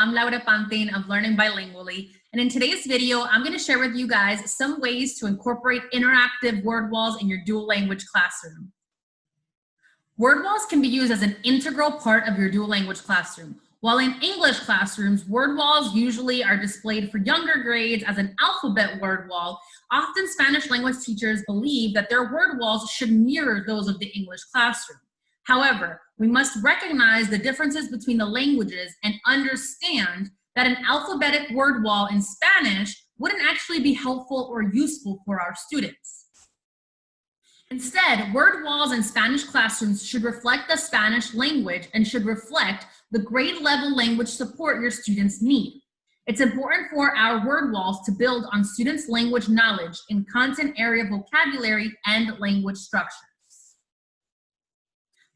I'm Laura Pantin of Learning Bilingually, and in today's video, I'm going to share with you guys some ways to incorporate interactive word walls in your dual language classroom. Word walls can be used as an integral part of your dual language classroom. While in English classrooms, word walls usually are displayed for younger grades as an alphabet word wall, often Spanish language teachers believe that their word walls should mirror those of the English classroom. However, we must recognize the differences between the languages and understand that an alphabetic word wall in Spanish wouldn't actually be helpful or useful for our students. Instead, word walls in Spanish classrooms should reflect the Spanish language and should reflect the grade level language support your students need. It's important for our word walls to build on students' language knowledge in content area vocabulary and language structures.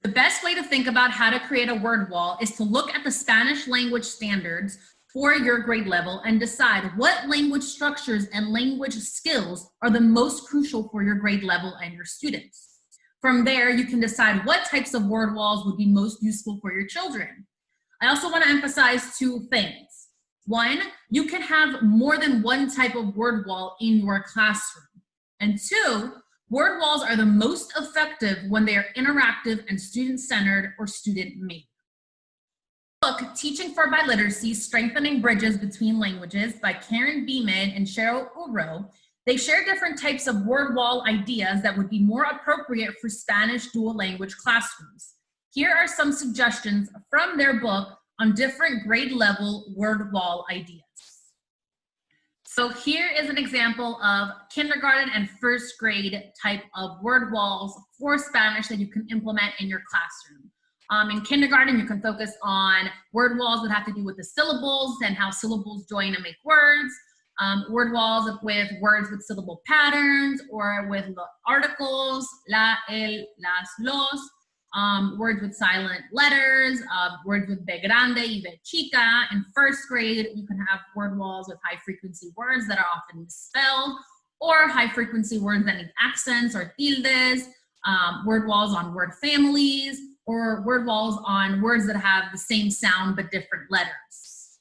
The best way to think about how to create a word wall is to look at the Spanish language standards for your grade level and decide what language structures and language skills are the most crucial for your grade level and your students. From there, you can decide what types of word walls would be most useful for your children. I also want to emphasize two things. One, you can have more than one type of word wall in your classroom. And two, word walls are the most effective when they are interactive and student-centered or student-made. Book, Teaching for Biliteracy, Strengthening Bridges Between Languages by Karen Beeman and Cheryl Uro. They share different types of word wall ideas that would be more appropriate for Spanish dual language classrooms. Here are some suggestions from their book on different grade level word wall ideas. So here is an example of kindergarten and first grade type of word walls for Spanish that you can implement in your classroom. In kindergarten, you can focus on word walls that have to do with the syllables and how syllables join and make words. Word walls with words with syllable patterns or with articles, la, el, las, los. Words with silent letters, words with B grande y B chica. In first grade, you can have word walls with high frequency words that are often misspelled, or high frequency words that need accents or tildes, word walls on word families, or word walls on words that have the same sound but different letters.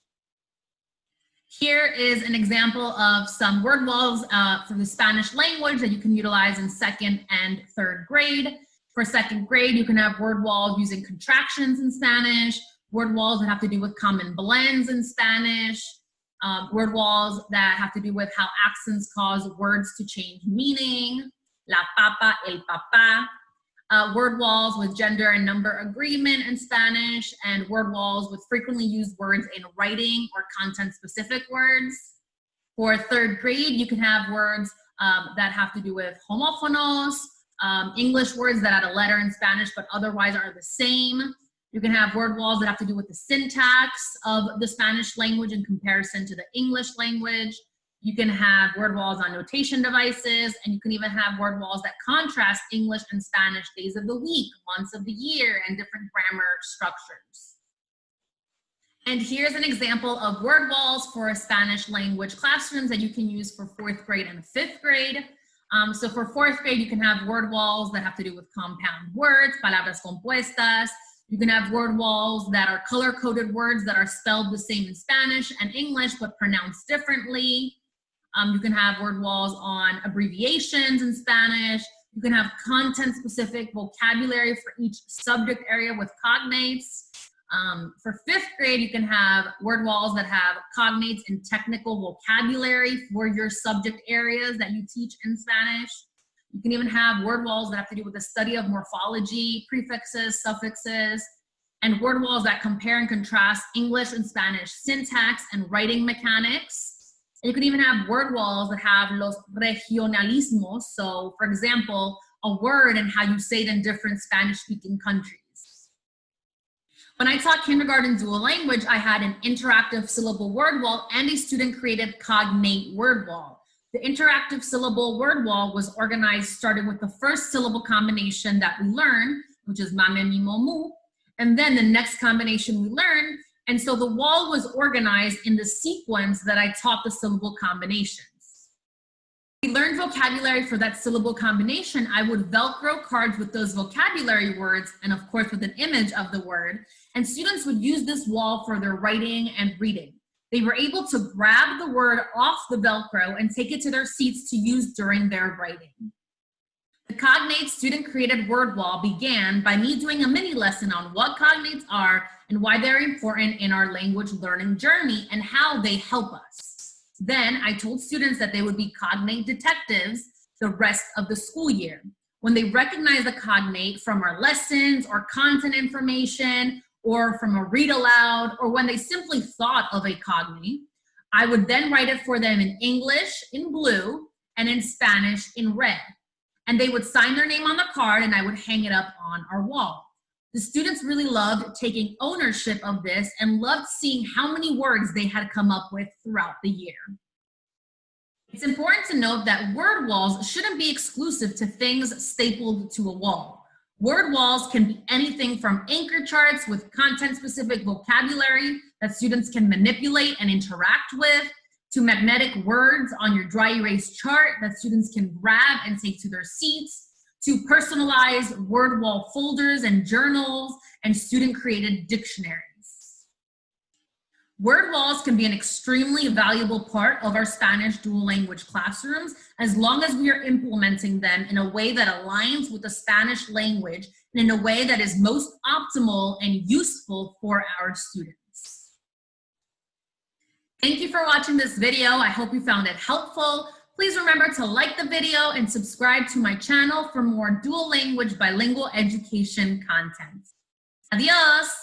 Here is an example of some word walls for the Spanish language that you can utilize in second and third grade. For second grade, you can have word walls using contractions in Spanish, word walls that have to do with common blends in Spanish, word walls that have to do with how accents cause words to change meaning, la papa, el papá, word walls with gender and number agreement in Spanish, and word walls with frequently used words in writing or content-specific words. For third grade, you can have words that have to do with homófonos, English words that add a letter in Spanish but otherwise are the same. You can have word walls that have to do with the syntax of the Spanish language in comparison to the English language. You can have word walls on notation devices, and you can even have word walls that contrast English and Spanish days of the week, months of the year, and different grammar structures. And here's an example of word walls for Spanish language classrooms that you can use for fourth grade and fifth grade. So for fourth grade, you can have word walls that have to do with compound words, palabras compuestas. You can have word walls that are color-coded words that are spelled the same in Spanish and English but pronounced differently. You can have word walls on abbreviations in Spanish. You can have content-specific vocabulary for each subject area with cognates. For fifth grade, you can have word walls that have cognates and technical vocabulary for your subject areas that you teach in Spanish. You can even have word walls that have to do with the study of morphology, prefixes, suffixes, and word walls that compare and contrast English and Spanish syntax and writing mechanics. And you can even have word walls that have los regionalismos. So, for example, a word and how you say it in different Spanish-speaking countries. When I taught kindergarten dual language, I had an interactive syllable word wall and a student-created cognate word wall. The interactive syllable word wall was organized starting with the first syllable combination that we learned, which is mame, mimo, mu, and then the next combination we learned. And so the wall was organized in the sequence that I taught the syllable combinations. We learned vocabulary for that syllable combination. I would Velcro cards with those vocabulary words and of course with an image of the word, and students would use this wall for their writing and reading. They were able to grab the word off the Velcro and take it to their seats to use during their writing. The cognate student-created word wall began by me doing a mini lesson on what cognates are and why they're important in our language learning journey and how they help us. Then I told students that they would be cognate detectives the rest of the school year. When they recognize a cognate from our lessons or content information or from a read aloud, or when they simply thought of a cognate, I would then write it for them in English in blue and in Spanish in red. And they would sign their name on the card and I would hang it up on our wall. The students really loved taking ownership of this and loved seeing how many words they had come up with throughout the year. It's important to note that word walls shouldn't be exclusive to things stapled to a wall. Word walls can be anything from anchor charts with content-specific vocabulary that students can manipulate and interact with, to magnetic words on your dry erase chart that students can grab and take to their seats, to personalized word wall folders and journals and student-created dictionaries. Word walls can be an extremely valuable part of our Spanish dual language classrooms as long as we are implementing them in a way that aligns with the Spanish language and in a way that is most optimal and useful for our students. Thank you for watching this video. I hope you found it helpful. Please remember to like the video and subscribe to my channel for more dual language bilingual education content. Adios!